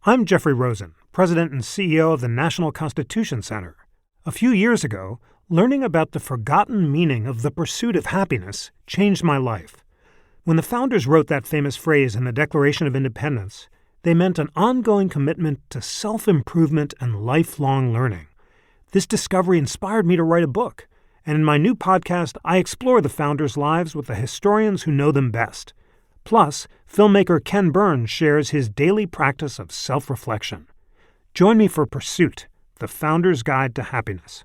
I'm Jeffrey Rosen, President and CEO of the National Constitution Center. A few years ago, learning about the forgotten meaning of the pursuit of happiness changed my life. When the founders wrote that famous phrase in the Declaration of Independence, they meant an ongoing commitment to self-improvement and lifelong learning. This discovery inspired me to write a book, and in my new podcast, I explore the founders' lives with the historians who know them best. Plus, filmmaker Ken Burns shares his daily practice of self-reflection. Join me for Pursuit, the Founder's Guide to Happiness.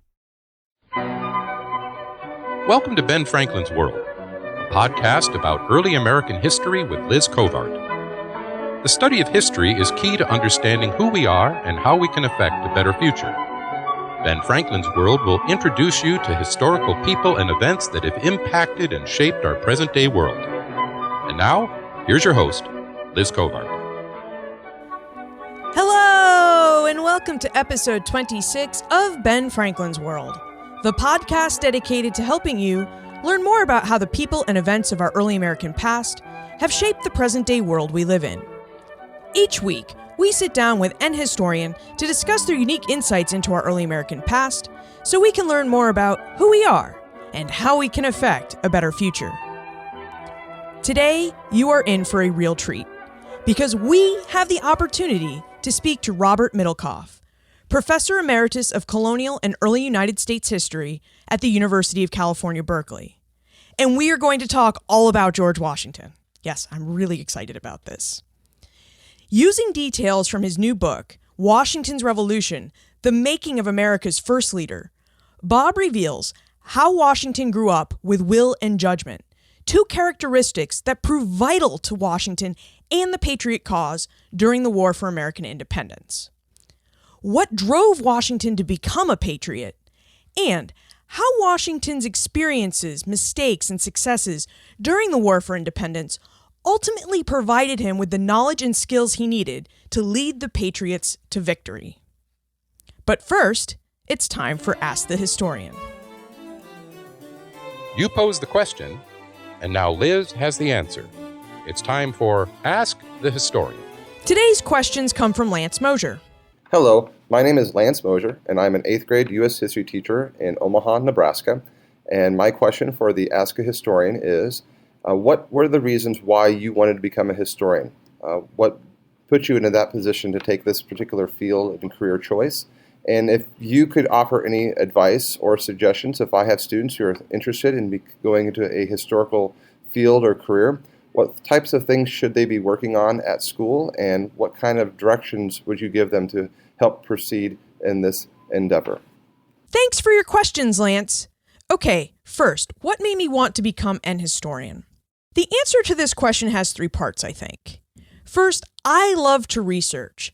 Welcome to Ben Franklin's World, a podcast about early American history with Liz Covart. The study of history is key to understanding who we are and how we can affect a better future. Ben Franklin's World will introduce you to historical people and events that have impacted and shaped our present-day world. And now, here's your host, Liz Covart. Hello, and welcome to episode 26 of Ben Franklin's World, the podcast dedicated to helping you learn more about how the people and events of our early American past have shaped the present-day world we live in. Each week, we sit down with an historian to discuss their unique insights into our early American past so we can learn more about who we are and how we can affect a better future. Today, you are in for a real treat because we have the opportunity to speak to Robert Middlecoff, Professor Emeritus of Colonial and Early United States History at the University of California, Berkeley. And we are going to talk all about George Washington. Yes, I'm really excited about this. Using details from his new book, Washington's Revolution, The Making of America's First Leader, Bob reveals how Washington grew up with will and judgment, two characteristics that proved vital to Washington and the Patriot cause during the War for American Independence. What drove Washington to become a patriot, and how Washington's experiences, mistakes, and successes during the War for Independence ultimately provided him with the knowledge and skills he needed to lead the Patriots to victory. But first, it's time for Ask the Historian. You posed the question, and now Liz has the answer. It's time for Ask the Historian. Today's questions come from Lance Mosier. Hello, my name is Lance Mosier, and I'm an 8th grade U.S. history teacher in Omaha, Nebraska. And my question for the Ask a Historian is, what were the reasons why you wanted to become a historian? What put you into that position to take this particular field and career choice? And if you could offer any advice or suggestions, if I have students who are interested in going into a historical field or career, what types of things should they be working on at school, and what kind of directions would you give them to help proceed in this endeavor? Thanks for your questions, Lance. Okay, first, what made me want to become an historian? The answer to this question has three parts, I think. First, I love to research.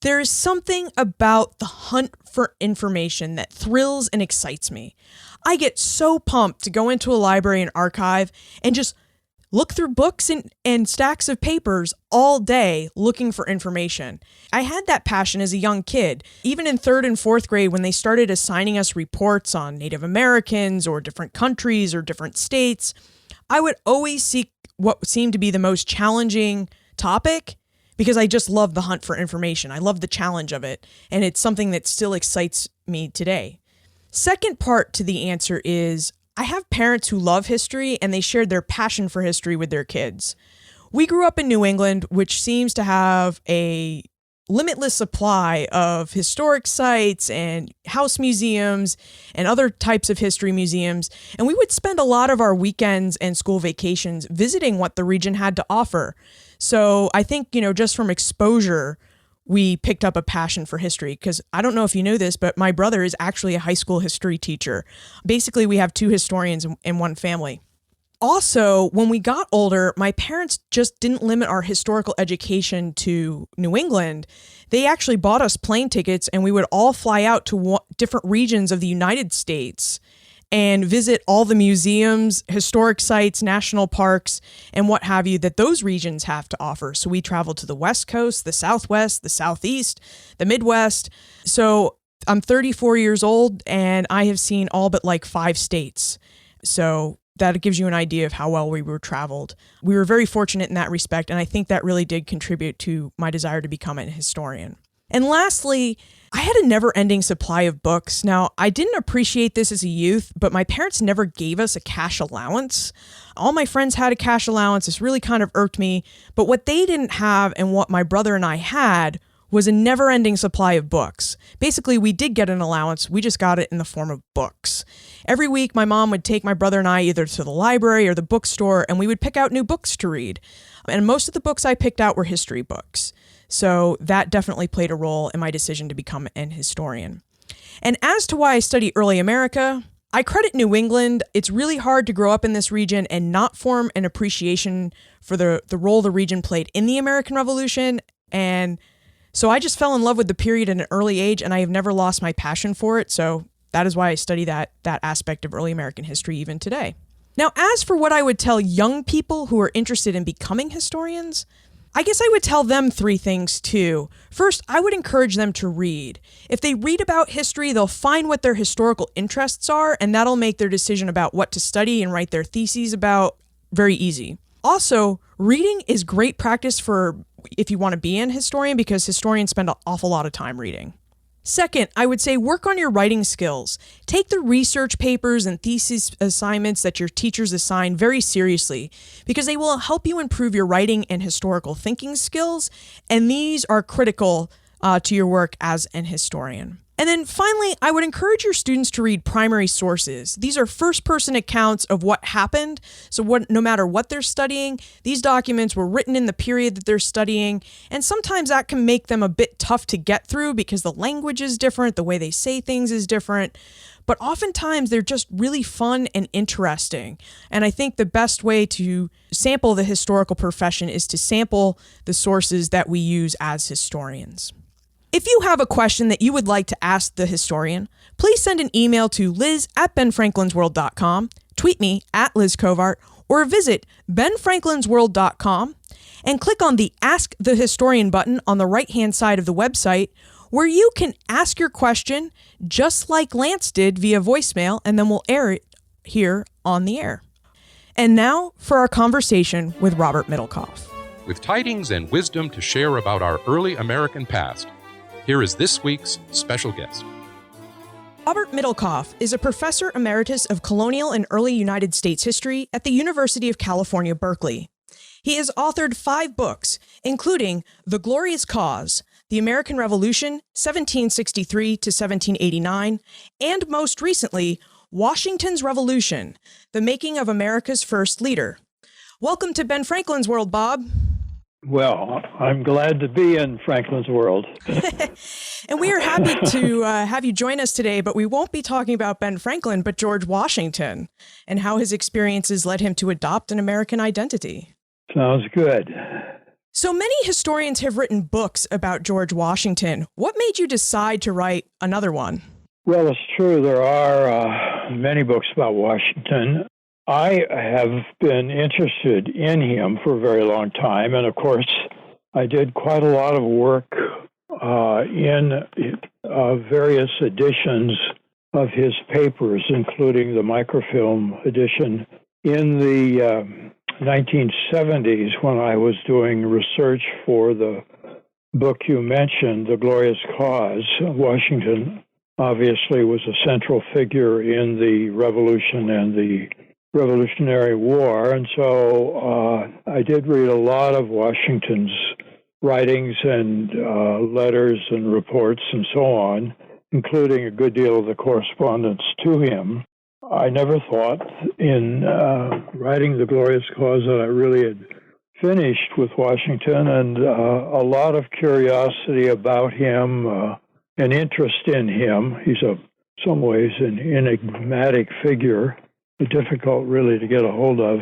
There is something about the hunt for information that thrills and excites me. I get so pumped to go into a library and archive and just look through books and stacks of papers all day looking for information. I had that passion as a young kid. Even in 3rd and 4th grade, when they started assigning us reports on Native Americans or different countries or different states, I would always seek what seemed to be the most challenging topic because I just love the hunt for information. I love the challenge of it, and it's something that still excites me today. Second part to the answer is I have parents who love history, and they shared their passion for history with their kids. We grew up in New England, which seems to have a limitless supply of historic sites and house museums and other types of history museums. And we would spend a lot of our weekends and school vacations visiting what the region had to offer. So I think, just from exposure, we picked up a passion for history, because I don't know if you know this, but my brother is actually a high school history teacher. Basically, we have two historians in one family. Also, when we got older, my parents just didn't limit our historical education to New England. They actually bought us plane tickets, and we would all fly out to different regions of the United States and visit all the museums, historic sites, national parks, and what have you that those regions have to offer. So we traveled to the West Coast, the Southwest, the Southeast, the Midwest. So I'm 34 years old, and I have seen all but 5 states. So that gives you an idea of how well we were traveled. We were very fortunate in that respect, and I think that really did contribute to my desire to become an historian. And lastly, I had a never-ending supply of books. Now, I didn't appreciate this as a youth, but my parents never gave us a cash allowance. All my friends had a cash allowance. This really kind of irked me. But what they didn't have and what my brother and I had was a never-ending supply of books. Basically, we did get an allowance. We just got it in the form of books. Every week, my mom would take my brother and I either to the library or the bookstore, and we would pick out new books to read. And most of the books I picked out were history books. So that definitely played a role in my decision to become an historian. And as to why I study early America, I credit New England. It's really hard to grow up in this region and not form an appreciation for the role the region played in the American Revolution. And so I just fell in love with the period at an early age, and I have never lost my passion for it. So that is why I study that aspect of early American history even today. Now, as for what I would tell young people who are interested in becoming historians, I guess I would tell them three things too. First, I would encourage them to read. If they read about history, they'll find what their historical interests are, and that'll make their decision about what to study and write their theses about very easy. Also, reading is great practice for if you want to be an historian, because historians spend an awful lot of time reading. Second, I would say work on your writing skills. Take the research papers and thesis assignments that your teachers assign very seriously, because they will help you improve your writing and historical thinking skills, and these are critical to your work as an historian. And then finally, I would encourage your students to read primary sources. These are first-person accounts of what happened. So no matter what they're studying, these documents were written in the period that they're studying. And sometimes that can make them a bit tough to get through because the language is different, the way they say things is different. But oftentimes they're just really fun and interesting. And I think the best way to sample the historical profession is to sample the sources that we use as historians. If you have a question that you would like to ask the historian, please send an email to liz@benfranklinsworld.com, tweet me @LizCovart, or visit benfranklinsworld.com and click on the Ask the Historian button on the right-hand side of the website, where you can ask your question just like Lance did via voicemail, and then we'll air it here on the air. And now for our conversation with Robert Middlecoff. With tidings and wisdom to share about our early American past, here is this week's special guest. Robert Middlecoff is a professor emeritus of colonial and early United States history at the University of California, Berkeley. He has authored 5 books, including The Glorious Cause, The American Revolution, 1763 to 1789, and most recently, Washington's Revolution, The Making of America's First Leader. Welcome to Ben Franklin's World, Bob. Well, I'm glad to be in Franklin's World. And we are happy to have you join us today, but we won't be talking about Ben Franklin, but George Washington and how his experiences led him to adopt an American identity. Sounds good. So many historians have written books about George Washington. What made you decide to write another one? Well, it's true. There are many books about Washington. I have been interested in him for a very long time. And of course, I did quite a lot of work in various editions of his papers, including the microfilm edition in the 1970s when I was doing research for the book you mentioned, The Glorious Cause. Washington obviously was a central figure in the Revolution and the Revolutionary War, and so I did read a lot of Washington's writings and letters and reports and so on, including a good deal of the correspondence to him. I never thought in writing The Glorious Cause that I really had finished with Washington, and a lot of curiosity about him, an interest in him. He's in some ways an enigmatic figure, difficult really to get a hold of,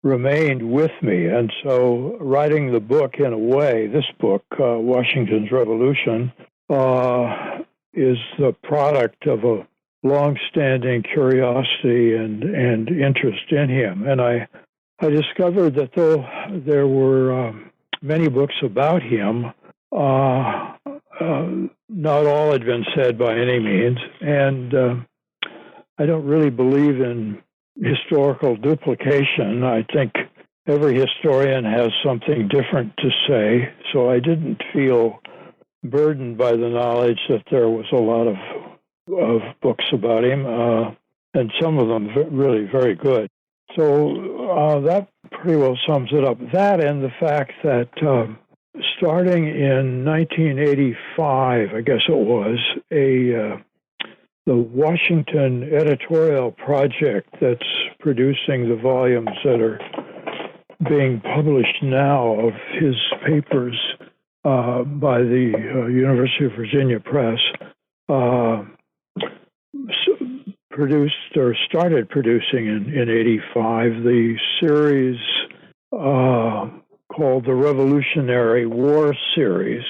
remained with me. And so writing the book, in a way, this book, Washington's Revolution, is the product of a long-standing curiosity and interest in him. And I discovered that though there were many books about him, not all had been said by any means. And I don't really believe in historical duplication. I think every historian has something different to say, so I didn't feel burdened by the knowledge that there was a lot of books about him, and some of them really very good. So that pretty well sums it up. That and the fact that starting in 1985, I guess it was, the Washington editorial project that's producing the volumes that are being published now of his papers by the University of Virginia Press, produced or started producing in 85 the series called the Revolutionary War Series.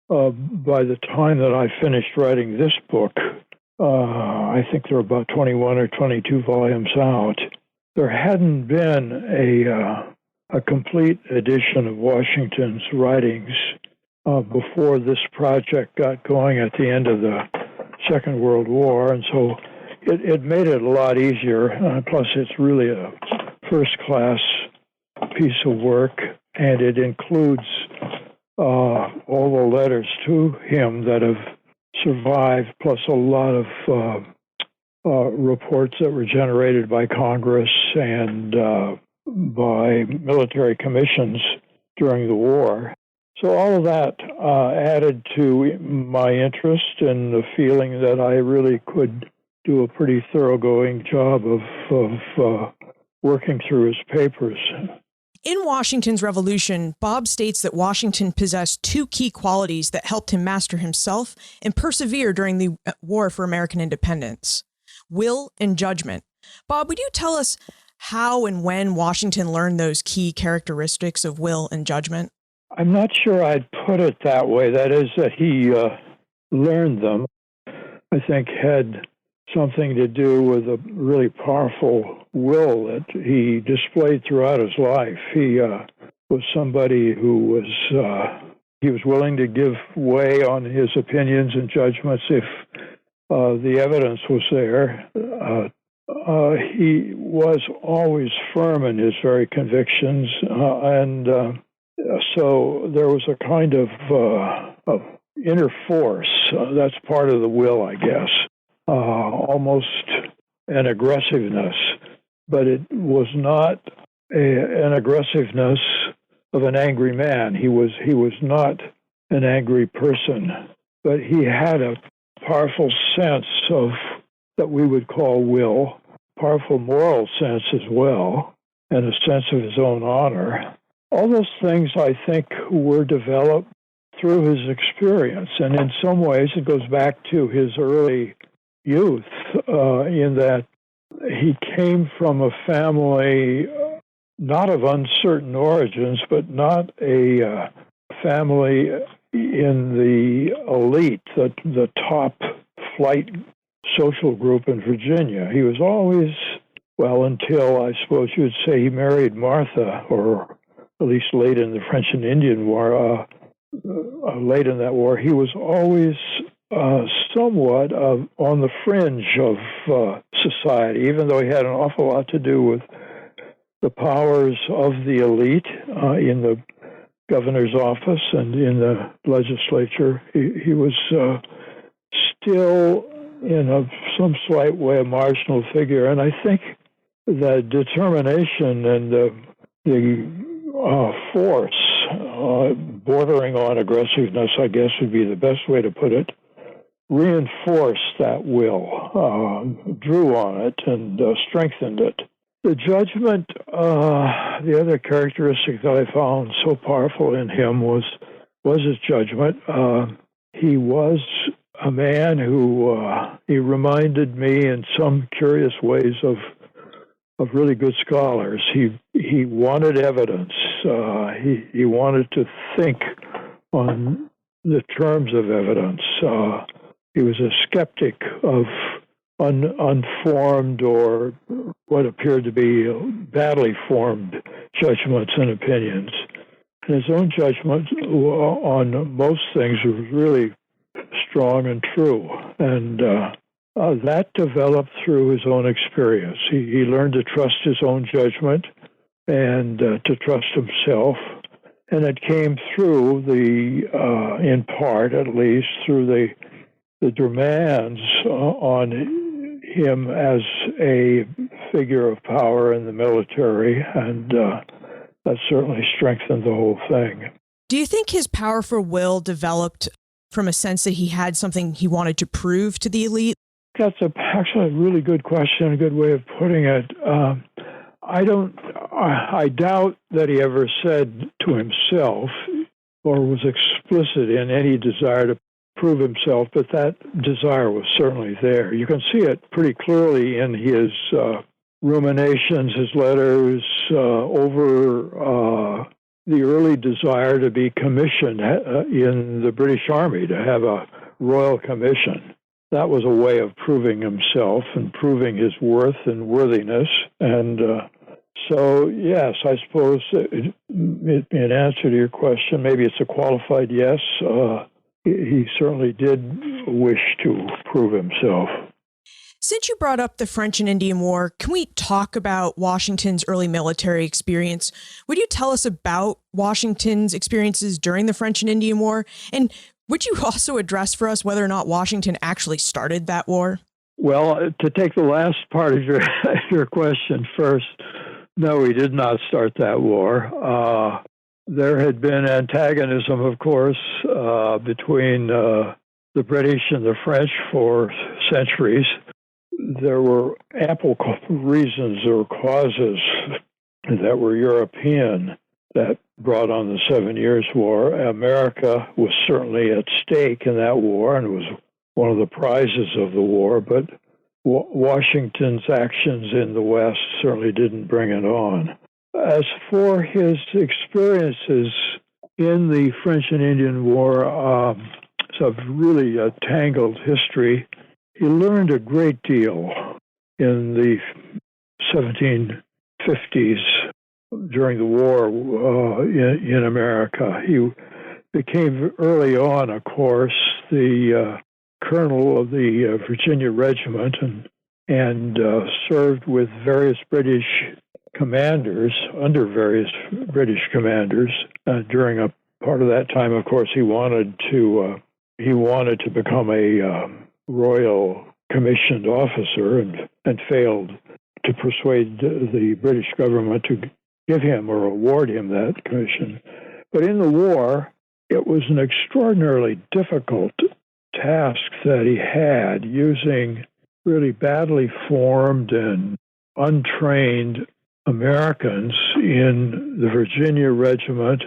By the time that I finished writing this book, I think there are about 21 or 22 volumes out. There hadn't been a complete edition of Washington's writings before this project got going at the end of the Second World War, and so it made it a lot easier. Plus, it's really a first-class piece of work, and it includes all the letters to him that have survived, plus a lot of reports that were generated by Congress and by military commissions during the war. So all of that added to my interest and the feeling that I really could do a pretty thoroughgoing job of working through his papers. In Washington's Revolution, Bob states that Washington possessed two key qualities that helped him master himself and persevere during the War for American Independence: will and judgment. Bob, would you tell us how and when Washington learned those key characteristics of will and judgment? I'm not sure I'd put it that way. That is, that he learned them, I think, had something to do with a really powerful will that he displayed throughout his life. He was somebody who was willing to give way on his opinions and judgments if the evidence was there. He was always firm in his very convictions, and so there was a kind of inner force. That's part of the will, I guess. Almost an aggressiveness, but it was not an aggressiveness of an angry man. He was not an angry person, but he had a powerful sense of that we would call will, powerful moral sense as well, and a sense of his own honor. All those things, I think, were developed through his experience, and in some ways it goes back to his early youth, in that he came from a family not of uncertain origins, but not a family in the elite, the top flight social group in Virginia. He was always, well, until I suppose you would say he married Martha, or at least late in the French and Indian War, late in that war, he was always somewhat on the fringe of society, even though he had an awful lot to do with the powers of the elite in the governor's office and in the legislature. He was still, in some slight way, a marginal figure. And I think the determination and the force, bordering on aggressiveness, I guess would be the best way to put it, reinforced that will, drew on it, and strengthened it. The judgment, the other characteristic that I found so powerful in him was his judgment. He was a man who, he reminded me in some curious ways of really good scholars. He wanted evidence. He wanted to think on the terms of evidence. He was a skeptic of unformed or what appeared to be badly formed judgments and opinions. And his own judgment on most things was really strong and true. And That developed through his own experience. He learned to trust his own judgment and to trust himself. And it came through in part at least, through the demands on him as a figure of power in the military, and that certainly strengthened the whole thing. Do you think his powerful will developed from a sense that he had something he wanted to prove to the elite? That's actually a really good question, a good way of putting it. I doubt that he ever said to himself or was explicit in any desire to prove himself, but that desire was certainly there. You can see it pretty clearly in his ruminations, his letters over the early desire to be commissioned in the British Army, to have a royal commission. That was a way of proving himself and proving his worth and worthiness. And so, yes, I suppose in answer to your question, maybe it's a qualified yes. He certainly did wish to prove himself. Since you brought up the French and Indian War, can we talk about Washington's early military experience? Would you tell us about Washington's experiences during the French and Indian War? And would you also address for us whether or not Washington actually started that war? Well, to take the last part of your question first, no, he did not start that war. There had been antagonism, of course, between the British and the French for centuries. There were ample reasons or causes that were European that brought on the 7 Years' War. America was certainly at stake in that war and was one of the prizes of the war, but Washington's actions in the West certainly didn't bring it on. As for his experiences in the French and Indian War, it's a really tangled history. He learned a great deal in the 1750s during the war in America. He became early on, of course, the colonel of the Virginia Regiment and served with various British commanders, under various British commanders. During a part of that time, of course, he wanted to become a royal commissioned officer and failed to persuade the British government to give him or award him that commission. But in the war, it was an extraordinarily difficult task that he had, using really badly formed and untrained Americans in the Virginia Regiment.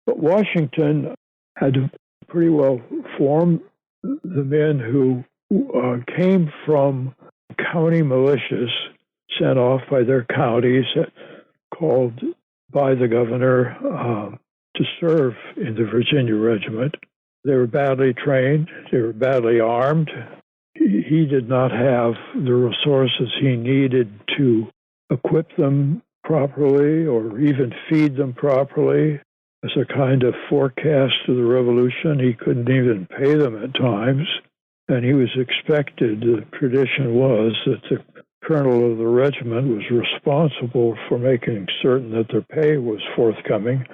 But Washington had to pretty well form the men who came from county militias sent off by their counties, called by the governor to serve in the Virginia Regiment. They were badly trained. They were badly armed. He did not have the resources he needed to equip them properly or even feed them properly. As a kind of forecast of the revolution, he couldn't even pay them at times. And he was expected, the tradition was, that the colonel of the regiment was responsible for making certain that their pay was forthcoming.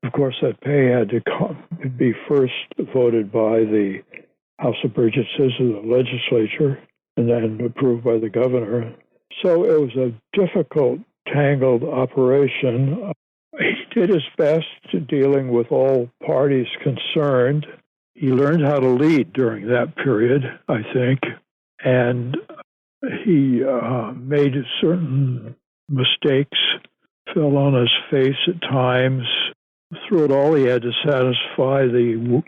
Of course, that pay had to be first voted by the House of Burgesses of the legislature and then approved by the governor. So it was a difficult, tangled operation. He did his best dealing with all parties concerned. He learned how to lead during that period, I think, and he made certain mistakes, fell on his face at times. Through it all, he had to satisfy the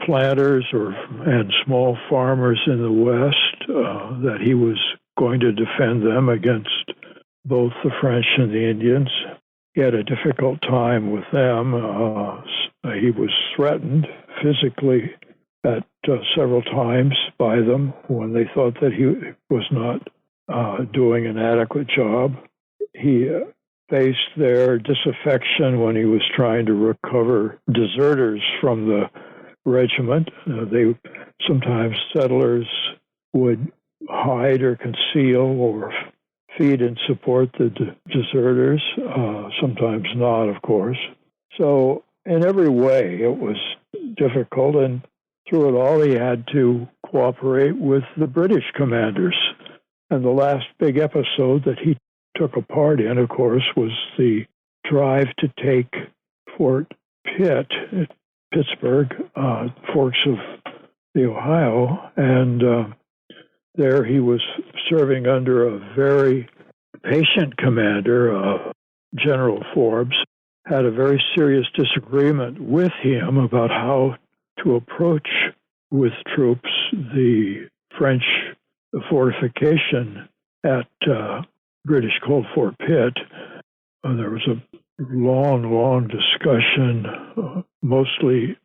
planters and small farmers in the West that he was going to defend them against both the French and the Indians. He had a difficult time with them. He was threatened physically at several times by them when they thought that he was not doing an adequate job. He faced their disaffection when he was trying to recover deserters from the regiment. Sometimes settlers would hide or conceal or feed and support the deserters, sometimes not, of course. So in every way, it was difficult, and through it all, he had to cooperate with the British commanders. And the last big episode that he took a part in, of course, was the drive to take Fort Pitt at Pittsburgh, forks of the Ohio, and there he was serving under a very patient commander, General Forbes, had a very serious disagreement with him about how to approach with troops the French fortification at British called Fort Pitt. There was a long discussion, mostly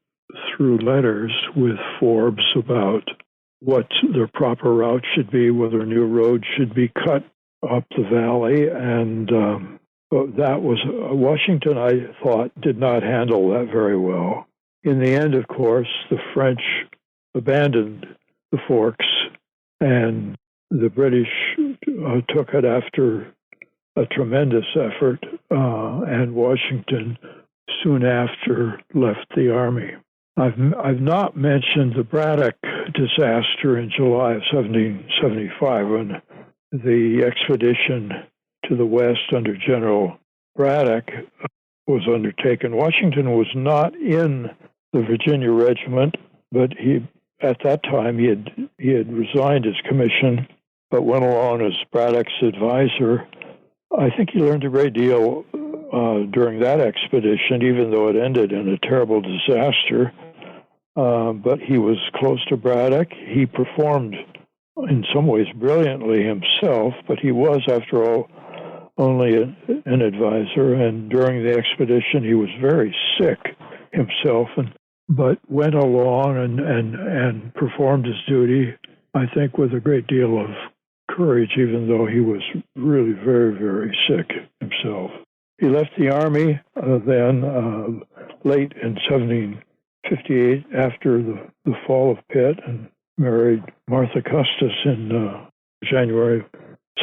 through letters with Forbes about what the proper route should be, whether a new road should be cut up the valley. And that was Washington, I thought, did not handle that very well. In the end, of course, the French abandoned the forks, and the British took it after a tremendous effort, and Washington soon after left the army. I've not mentioned the Braddock disaster in July of 1775 when the expedition to the west under General Braddock was undertaken. Washington was not in the Virginia Regiment, but at that time he had resigned his commission, but went along as Braddock's advisor. I think he learned a great deal during that expedition, even though it ended in a terrible disaster. But he was close to Braddock. He performed in some ways brilliantly himself, but he was, after all, only an advisor. And during the expedition, he was very sick himself, but went along and performed his duty, I think, with a great deal of courage, even though he was really very, very sick himself. He left the Army then late in 1758 after the fall of Pitt and married Martha Custis in January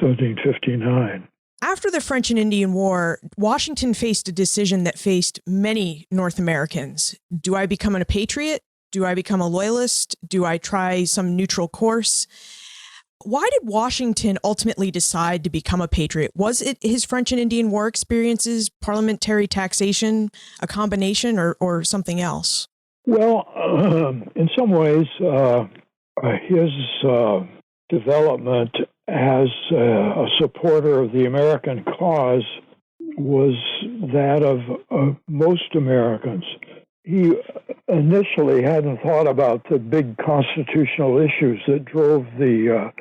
1759. After the French and Indian War, Washington faced a decision that faced many North Americans. Do I become a patriot? Do I become a loyalist? Do I try some neutral course? Why did Washington ultimately decide to become a patriot? Was it his French and Indian War experiences, parliamentary taxation, a combination, or something else? Well, in some ways, his development as a supporter of the American cause was that of most Americans. He initially hadn't thought about the big constitutional issues that drove the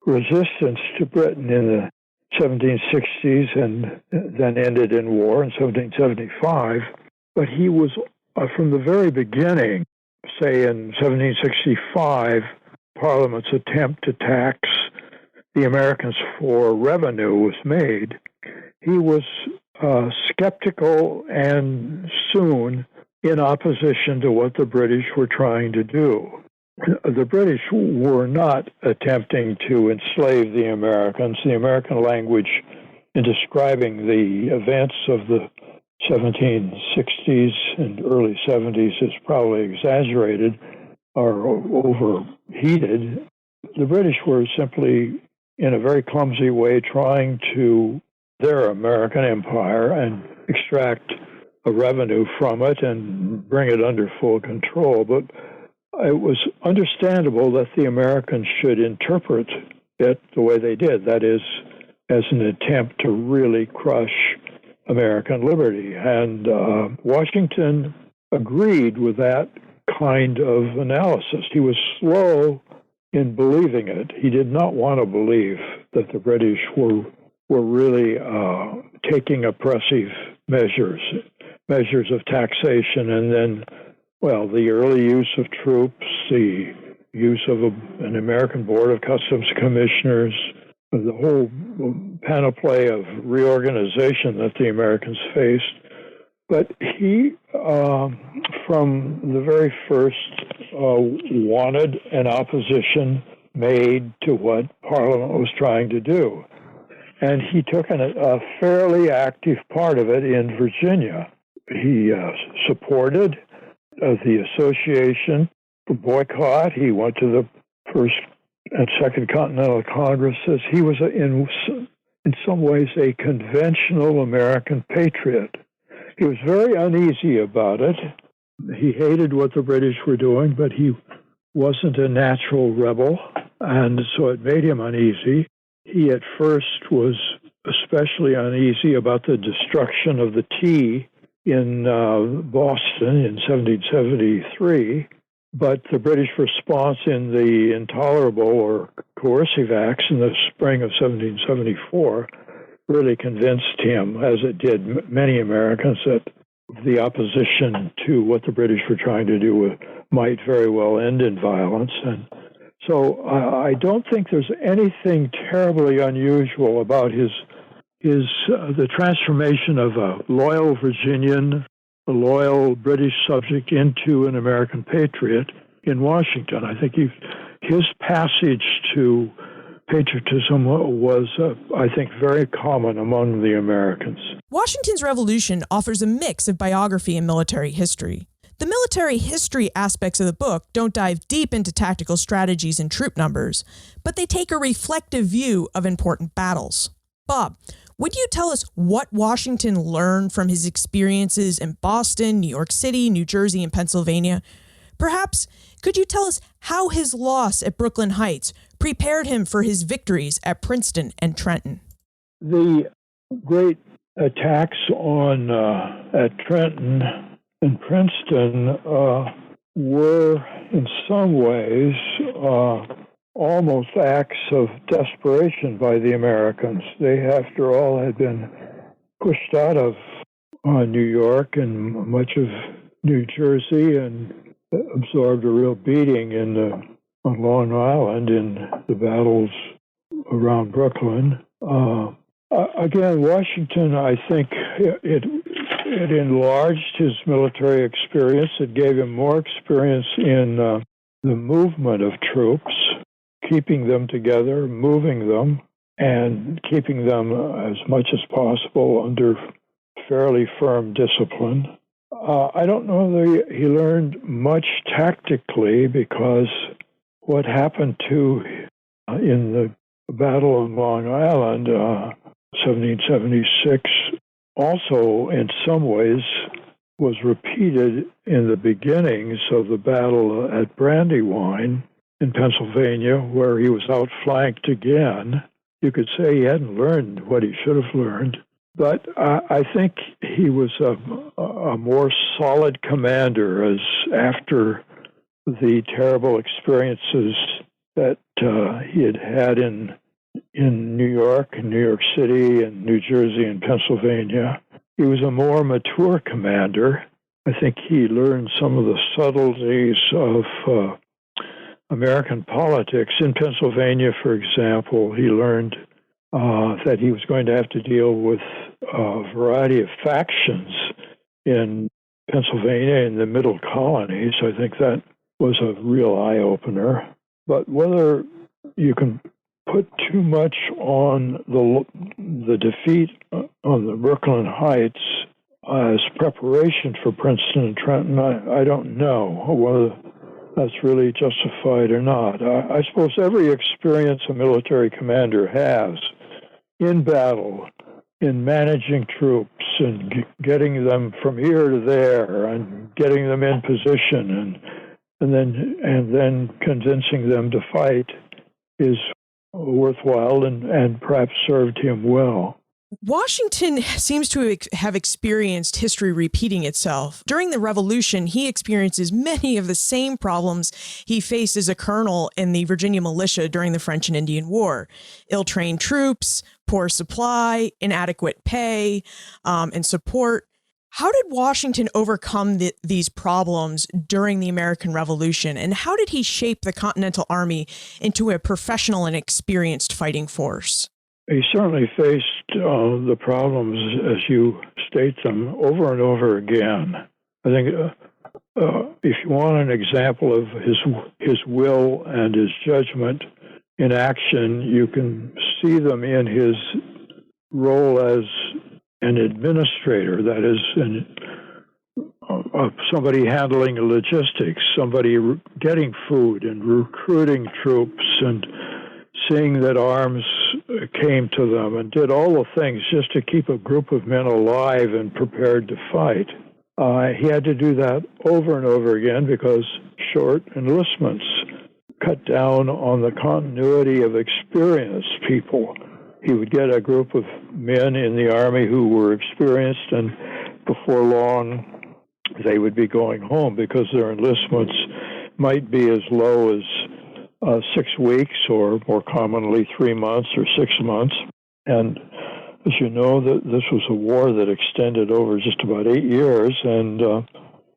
resistance to Britain in the 1760s and then ended in war in 1775. But he was, from the very beginning, say in 1765, Parliament's attempt to tax the Americans for revenue was made. He was skeptical and soon in opposition to what the British were trying to do. The British were not attempting to enslave the Americans. The American language in describing the events of the 1760s and early 70s is probably exaggerated or overheated. The British were simply, in a very clumsy way, trying to their American empire and extract a revenue from it and bring it under full control. But it was understandable that the Americans should interpret it the way they did, that is, as an attempt to really crush American liberty. And Washington agreed with that kind of analysis. He was slow in believing it. He did not want to believe that the British were really taking oppressive measures of taxation, and then, well, the early use of troops, the use of an American Board of Customs Commissioners, the whole panoply of reorganization that the Americans faced. But he, from the very first, wanted an opposition made to what Parliament was trying to do. And he took a fairly active part of it in Virginia. He supported the Association for Boycott. He went to the First and Second Continental Congresses. He was, in some ways, a conventional American patriot. He was very uneasy about it. He hated what the British were doing, but he wasn't a natural rebel, and so it made him uneasy. He at first was especially uneasy about the destruction of the tea in Boston in 1773, but the British response in the Intolerable or Coercive Acts in the spring of 1774 really convinced him, as it did many Americans, that the opposition to what the British were trying to do might very well end in violence. And so I don't think there's anything terribly unusual about the transformation of a loyal Virginian, a loyal British subject into an American patriot in Washington. I think his passage to patriotism was, I think, very common among the Americans. Washington's Revolution offers a mix of biography and military history. The military history aspects of the book don't dive deep into tactical strategies and troop numbers, but they take a reflective view of important battles. Bob, would you tell us what Washington learned from his experiences in Boston, New York City, New Jersey, and Pennsylvania? Perhaps, could you tell us how his loss at Brooklyn Heights prepared him for his victories at Princeton and Trenton? The great attacks at Trenton and Princeton were, in some ways, almost acts of desperation by the Americans. They, after all, had been pushed out of New York and much of New Jersey and absorbed a real beating on Long Island in the battles around Brooklyn. Again, Washington, I think, it enlarged his military experience. It gave him more experience in the movement of troops, keeping them together, moving them, and keeping them as much as possible under fairly firm discipline. I don't know that he learned much tactically, because what happened in the Battle of Long Island, 1776, also in some ways was repeated in the beginnings of the battle at Brandywine in Pennsylvania, where he was outflanked again. You could say he hadn't learned what he should have learned, but I think he was a more solid commander as after the terrible experiences that he had had in New York and New York City and New Jersey and Pennsylvania. He was a more mature commander. I think he learned some of the subtleties of American politics. In Pennsylvania, for example, he learned that he was going to have to deal with a variety of factions in Pennsylvania in the middle colonies. I think that was a real eye-opener. But whether you can put too much on the defeat on the Brooklyn Heights as preparation for Princeton and Trenton, I don't know whether that's really justified or not. I suppose every experience a military commander has in battle, in managing troops and getting them from here to there and getting them in position and then convincing them to fight is worthwhile and perhaps served him well. Washington seems to have experienced history repeating itself. During the Revolution, he experiences many of the same problems he faced as a colonel in the Virginia militia during the French and Indian War. Ill-trained troops, poor supply, inadequate pay, and support. How did Washington overcome these problems during the American Revolution, and how did he shape the Continental Army into a professional and experienced fighting force? He certainly faced the problems, as you state them, over and over again. I think if you want an example of his will and his judgment, in action. You can see them in his role as an administrator, that is, somebody handling logistics, somebody getting food and recruiting troops and seeing that arms came to them, and did all the things just to keep a group of men alive and prepared to fight. He had to do that over and over again because short enlistments cut down on the continuity of experienced people. He would get a group of men in the Army who were experienced, and before long they would be going home because their enlistments might be as low as 6 weeks, or more commonly 3 months or 6 months. And as you know, this was a war that extended over just about 8 years, and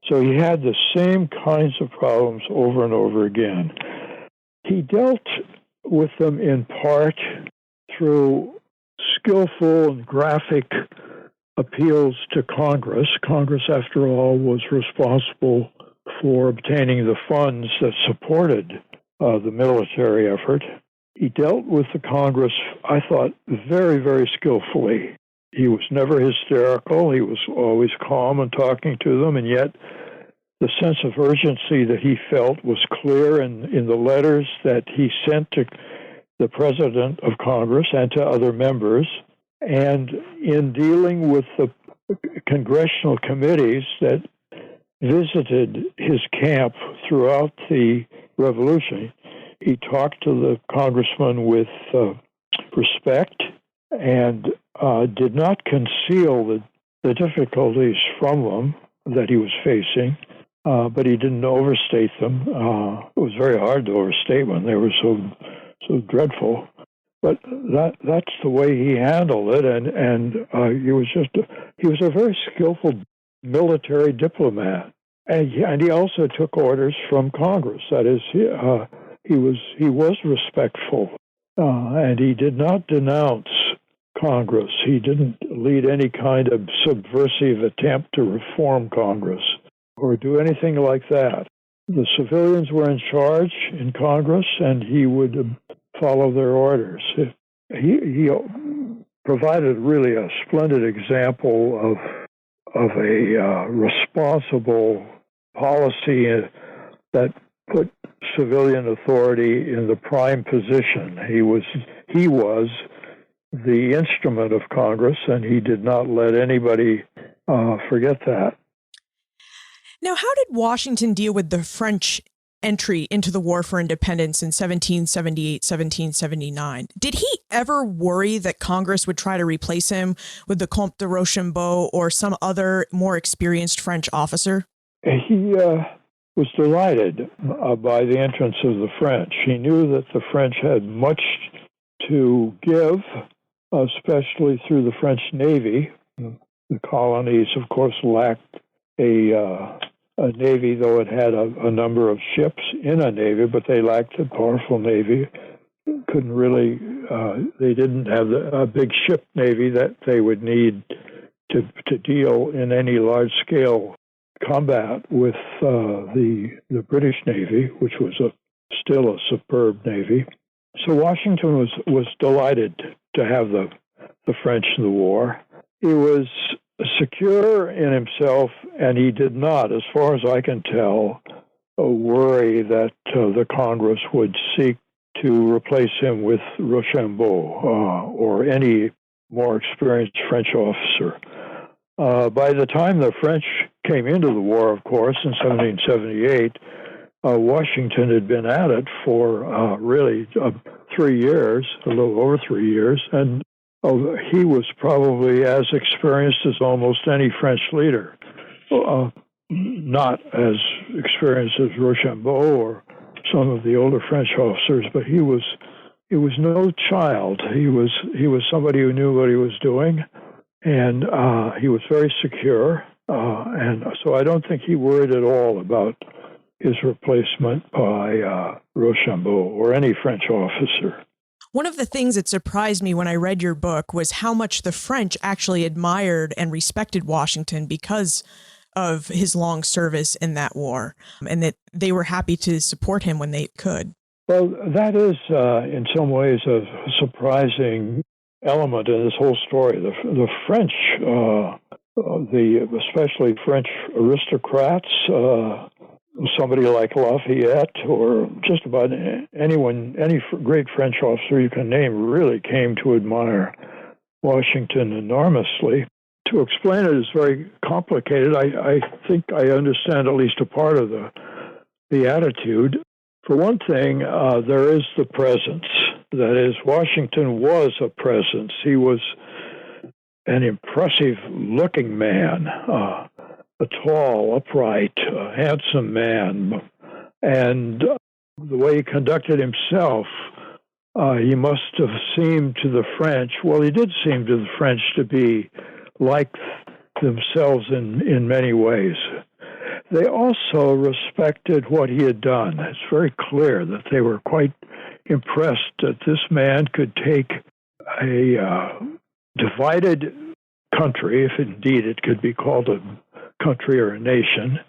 so he had the same kinds of problems over and over again. He dealt with them in part through skillful and graphic appeals to Congress. Congress, after all, was responsible for obtaining the funds that supported the military effort. He dealt with the Congress, I thought, very, very skillfully. He was never hysterical. He was always calm and talking to them, and yet the sense of urgency that he felt was clear in the letters that he sent to the President of Congress and to other members, and in dealing with the congressional committees that visited his camp throughout the Revolution. He talked to the congressman with respect and did not conceal the difficulties from them that he was facing, but he didn't overstate them. It was very hard to overstate when they were so dreadful. But that's the way he handled it, and he was a very skillful military diplomat, and he also took orders from Congress. That is, he was respectful, and he did not denounce Congress. He didn't lead any kind of subversive attempt to reform Congress or do anything like that. The civilians were in charge in Congress, and he would follow their orders. He provided really a splendid example of a responsible policy that put civilian authority in the prime position. He was the instrument of Congress, and he did not let anybody forget that. Now, how did Washington deal with the French entry into the War for Independence in 1778, 1779? Did he ever worry that Congress would try to replace him with the Comte de Rochambeau or some other more experienced French officer? He was delighted by the entrance of the French. He knew that the French had much to give, especially through the French Navy. The colonies, of course, lacked a navy, though it had a number of ships in a navy, but they lacked a powerful navy. Couldn't really, they didn't have a big ship navy that they would need to deal in any large-scale combat with the British Navy, which was still a superb navy. So Washington was delighted to have the French in the war. He was secure in himself, and he did not, as far as I can tell, worry that the Congress would seek to replace him with Rochambeau or any more experienced French officer. By the time the French came into the war, of course, in 1778, Washington had been at it for really 3 years, a little over 3 years, and he was probably as experienced as almost any French leader. Not as experienced as Rochambeau or some of the older French officers, but he was no child. He was somebody who knew what he was doing, and he was very secure. And so I don't think he worried at all about his replacement by Rochambeau or any French officer. One of the things that surprised me when I read your book was how much the French actually admired and respected Washington because of his long service in that war, and that they were happy to support him when they could. Well, that is in some ways a surprising element in this whole story. The French, especially French aristocrats, somebody like Lafayette or just about anyone, any great French officer you can name, really came to admire Washington enormously. To explain it is very complicated. I think I understand at least a part of the attitude. For one thing, there is the presence. That is, Washington was a presence. He was an impressive-looking man, a tall, upright, handsome man. And the way he conducted himself, he must have seemed to the French, well, he did seem to the French to be like themselves in many ways. They also respected what he had done. It's very clear that they were quite impressed that this man could take a divided country, if indeed it could be called a country or a nation,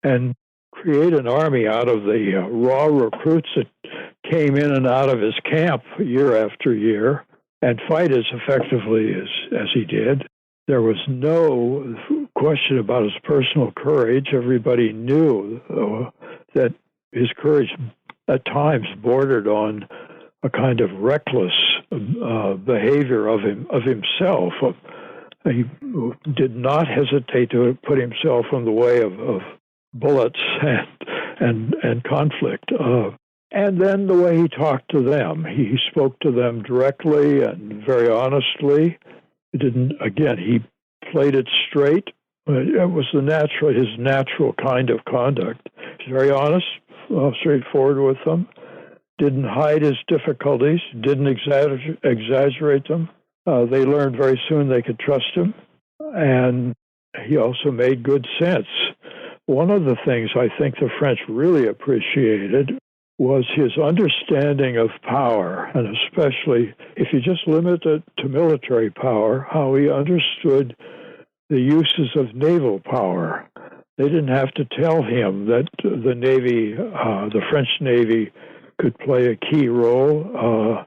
and create an army out of the raw recruits that came in and out of his camp year after year and fight as effectively as he did. There was no question about his personal courage. Everybody knew that his courage at times bordered on a kind of reckless behavior of himself. He did not hesitate to put himself in the way of bullets and conflict. And then the way he talked to them, he spoke to them directly and very honestly. He played it straight. It was his natural kind of conduct. He was very honest, straightforward with them. Didn't hide his difficulties. Didn't exaggerate them. They learned very soon they could trust him. And he also made good sense. One of the things I think the French really appreciated was his understanding of power, and especially if you just limit it to military power, how he understood the uses of naval power. They didn't have to tell him that the Navy, the French Navy, could play a key role.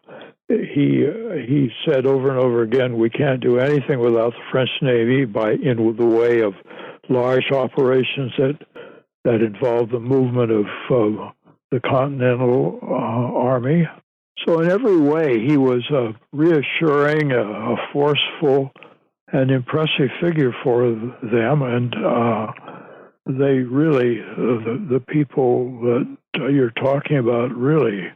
He said over and over again, we can't do anything without the French Navy in the way of large operations that involve the movement of the Continental Army. So in every way, he was a reassuring, a forceful, and impressive figure for them. And they really, the people that you're talking about, really,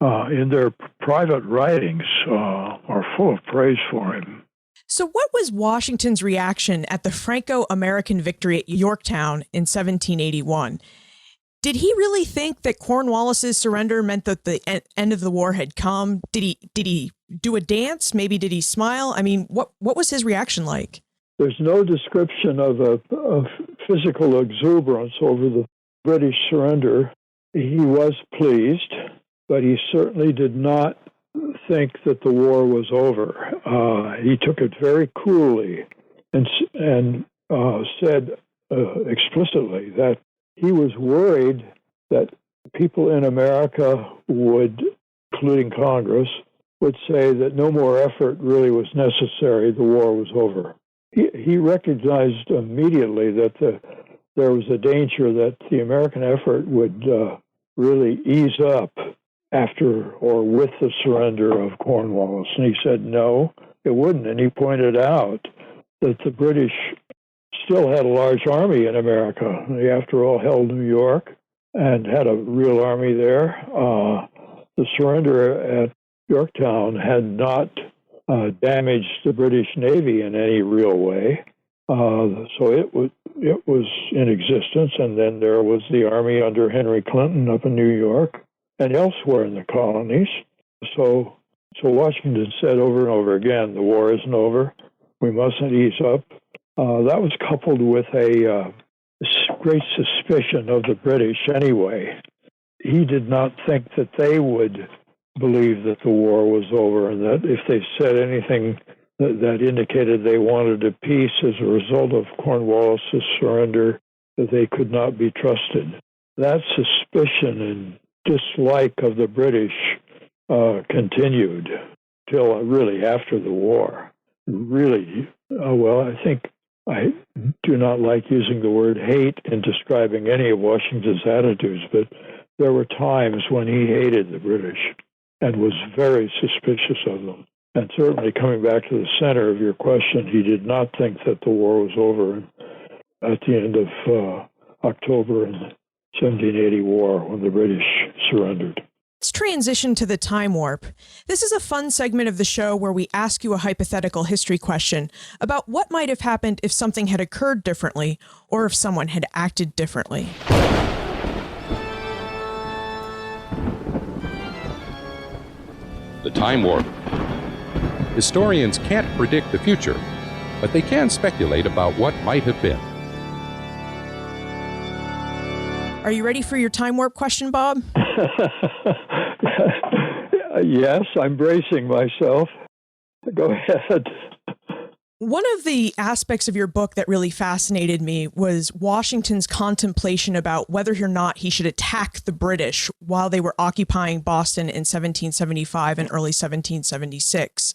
in their private writings, are full of praise for him. So what was Washington's reaction at the Franco-American victory at Yorktown in 1781? Did he really think that Cornwallis's surrender meant that the end of the war had come? Did he do a dance? Maybe did he smile? I mean, what was his reaction like? There's no description of physical exuberance over the British surrender. He was pleased, but he certainly did not think that the war was over. He took it very coolly and said explicitly that he was worried that people in America would, including Congress, would say that no more effort really was necessary, the war was over. He recognized immediately that there was a danger that the American effort would really ease up after or with the surrender of Cornwallis. And he said no, it wouldn't. And he pointed out that the British still had a large army in America. They, after all, held New York and had a real army there. The surrender at Yorktown had not damaged the British Navy in any real way. So it was in existence. And then there was the army under Henry Clinton up in New York and elsewhere in the colonies. So Washington said over and over again, the war isn't over. We mustn't ease up. That was coupled with a great suspicion of the British anyway. He did not think that they would believe that the war was over, and that if they said anything that indicated they wanted a peace as a result of Cornwallis's surrender, that they could not be trusted. That suspicion dislike of the British continued till really after the war. Really, I think I do not like using the word hate in describing any of Washington's attitudes, but there were times when he hated the British and was very suspicious of them. And certainly, coming back to the center of your question, he did not think that the war was over at the end of October in the 1780 war when the British surrendered. Let's transition to the time warp. This is a fun segment of the show where we ask you a hypothetical history question about what might have happened if something had occurred differently or if someone had acted differently. The time warp. Historians can't predict the future, but they can speculate about what might have been. Are you ready for your time warp question, Bob? Yes, I'm bracing myself. Go ahead. One of the aspects of your book that really fascinated me was Washington's contemplation about whether or not he should attack the British while they were occupying Boston in 1775 and early 1776.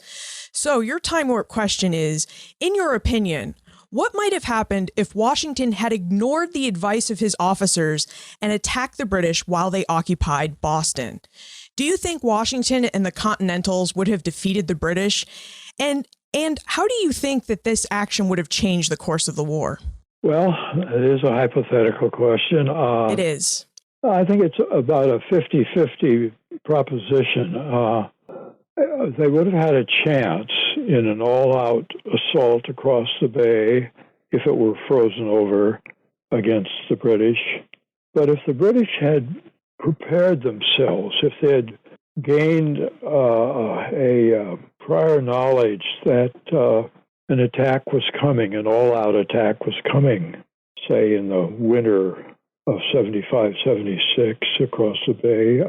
So your time warp question is, in your opinion, what might have happened if Washington had ignored the advice of his officers and attacked the British while they occupied Boston? Do you think Washington and the Continentals would have defeated the British? And how do you think that this action would have changed the course of the war? Well, it is a hypothetical question. It is. I think it's about a 50-50 proposition. They would have had a chance in an all-out assault across the bay if it were frozen over against the British. But if the British had prepared themselves, if they had gained a prior knowledge that an attack was coming, an all-out attack was coming, say in the winter of 75, 76 across the bay,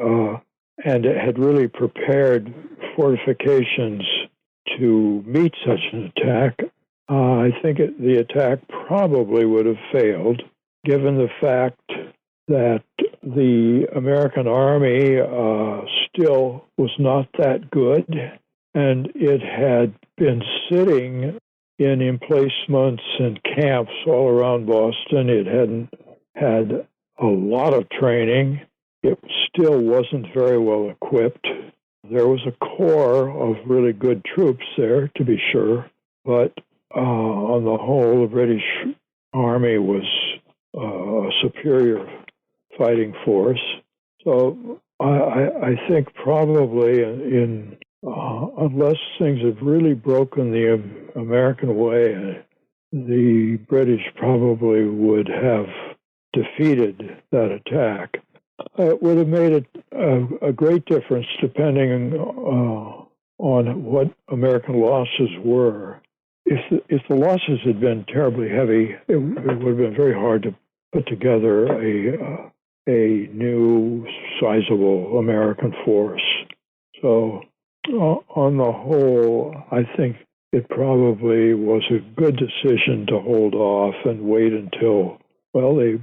and it had really prepared fortifications to meet such an attack, I think the attack probably would have failed, given the fact that the American Army still was not that good, and it had been sitting in emplacements and camps all around Boston. It hadn't had a lot of training. It still wasn't very well equipped. There was a core of really good troops there, to be sure, but on the whole, the British Army was a superior fighting force. So I think probably unless things have really broken the American way, the British probably would have defeated that attack. It would have made a great difference depending on what American losses were. If the losses had been terribly heavy, it would have been very hard to put together a new sizable American force. So on the whole, I think it probably was a good decision to hold off and wait until, well, they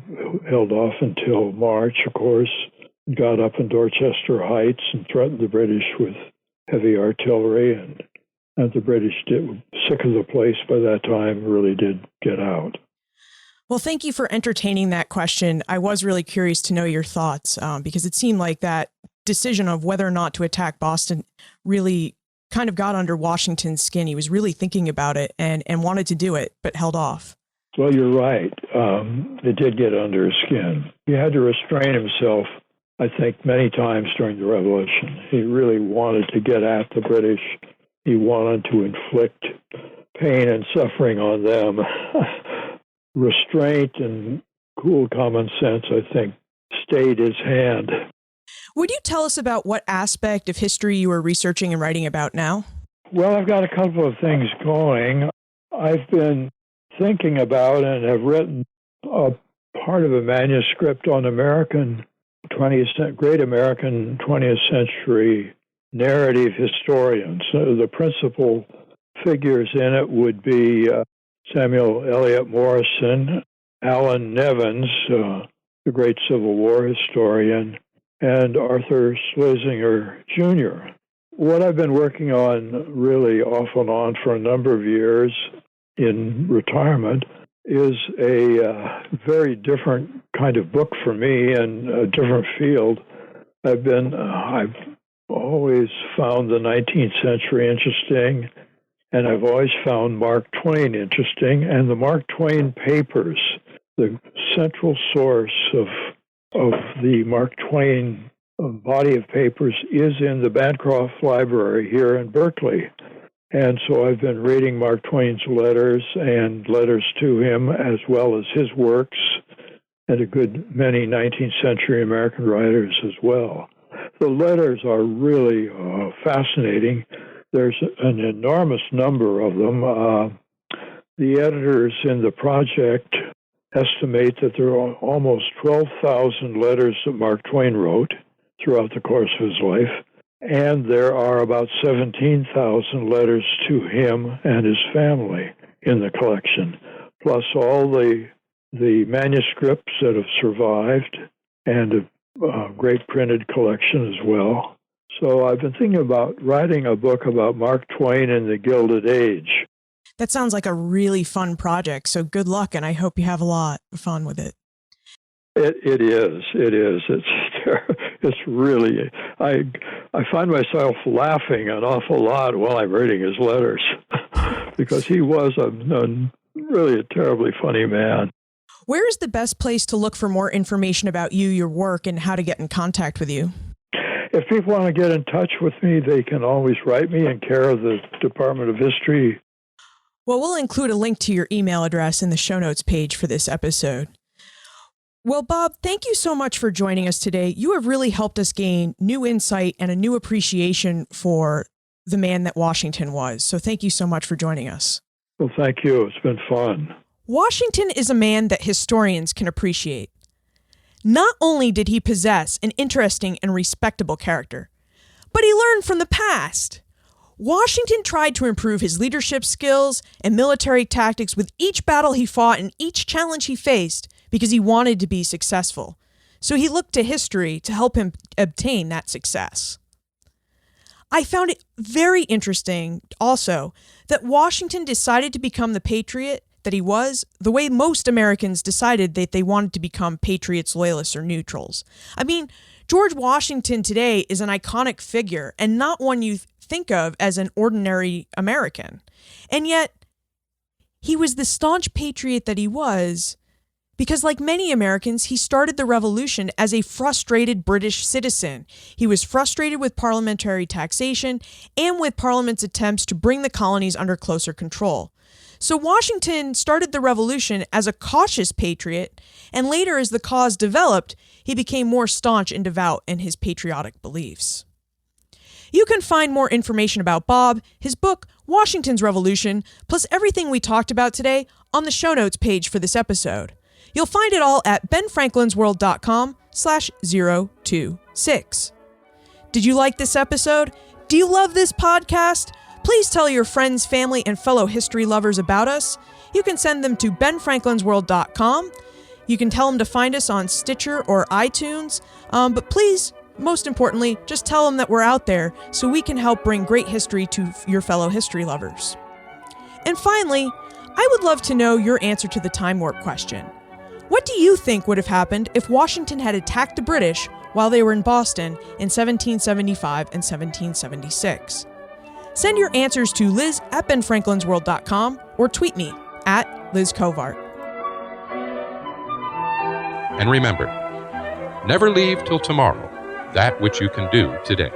held off until March, of course, got up in Dorchester Heights and threatened the British with heavy artillery, and the British, sick of the place by that time, really did get out. Well, thank you for entertaining that question. I was really curious to know your thoughts because it seemed like that decision of whether or not to attack Boston really kind of got under Washington's skin. He was really thinking about it and wanted to do it, but held off. Well, you're right. It did get under his skin. He had to restrain himself, I think, many times during the Revolution. He really wanted to get at the British. He wanted to inflict pain and suffering on them. Restraint and cool common sense, I think, stayed his hand. Would you tell us about what aspect of history you are researching and writing about now? Well, I've got a couple of things going. I've been thinking about and have written a part of a manuscript on great American 20th century narrative historians. The principal figures in it would be Samuel Eliot Morison, Allan Nevins, the great Civil War historian, and Arthur Schlesinger Jr. What I've been working on really off and on for a number of years in retirement is a very different kind of book for me and a different field. I've always found the 19th century interesting, and I've always found Mark Twain interesting, and the Mark Twain papers, the central source of the Mark Twain body of papers is in the Bancroft Library here in Berkeley. And so I've been reading Mark Twain's letters and letters to him, as well as his works, and a good many 19th century American writers as well. The letters are really fascinating. There's an enormous number of them. The editors in the project estimate that there are almost 12,000 letters that Mark Twain wrote throughout the course of his life. And there are about 17,000 letters to him and his family in the collection, plus all the manuscripts that have survived and a great printed collection as well. So I've been thinking about writing a book about Mark Twain in the Gilded Age. That sounds like a really fun project, so good luck, and I hope you have a lot of fun with it. It is. It's really, I find myself laughing an awful lot while I'm reading his letters because he was really a terribly funny man. Where is the best place to look for more information about you, your work, and how to get in contact with you? If people want to get in touch with me, they can always write me in care of the Department of History. Well, we'll include a link to your email address in the show notes page for this episode. Well, Bob, thank you so much for joining us today. You have really helped us gain new insight and a new appreciation for the man that Washington was. So thank you so much for joining us. Well, thank you. It's been fun. Washington is a man that historians can appreciate. Not only did he possess an interesting and respectable character, but he learned from the past. Washington tried to improve his leadership skills and military tactics with each battle he fought and each challenge he faced, because he wanted to be successful. So he looked to history to help him obtain that success. I found it very interesting also that Washington decided to become the patriot that he was the way most Americans decided that they wanted to become patriots, loyalists, or neutrals. I mean, George Washington today is an iconic figure and not one you think of as an ordinary American. And yet, he was the staunch patriot that he was because, like many Americans, he started the revolution as a frustrated British citizen. He was frustrated with parliamentary taxation and with Parliament's attempts to bring the colonies under closer control. So Washington started the revolution as a cautious patriot, and later as the cause developed, he became more staunch and devout in his patriotic beliefs. You can find more information about Bob, his book, Washington's Revolution, plus everything we talked about today on the show notes page for this episode. You'll find it all at benfranklinsworld.com/026. Did you like this episode? Do you love this podcast? Please tell your friends, family, and fellow history lovers about us. You can send them to benfranklinsworld.com. You can tell them to find us on Stitcher or iTunes. But please, most importantly, just tell them that we're out there so we can help bring great history to your fellow history lovers. And finally, I would love to know your answer to the time warp question. What do you think would have happened if Washington had attacked the British while they were in Boston in 1775 and 1776? Send your answers to liz@benfranklinsworld.com or tweet me @LizCovart. And remember, never leave till tomorrow that which you can do today.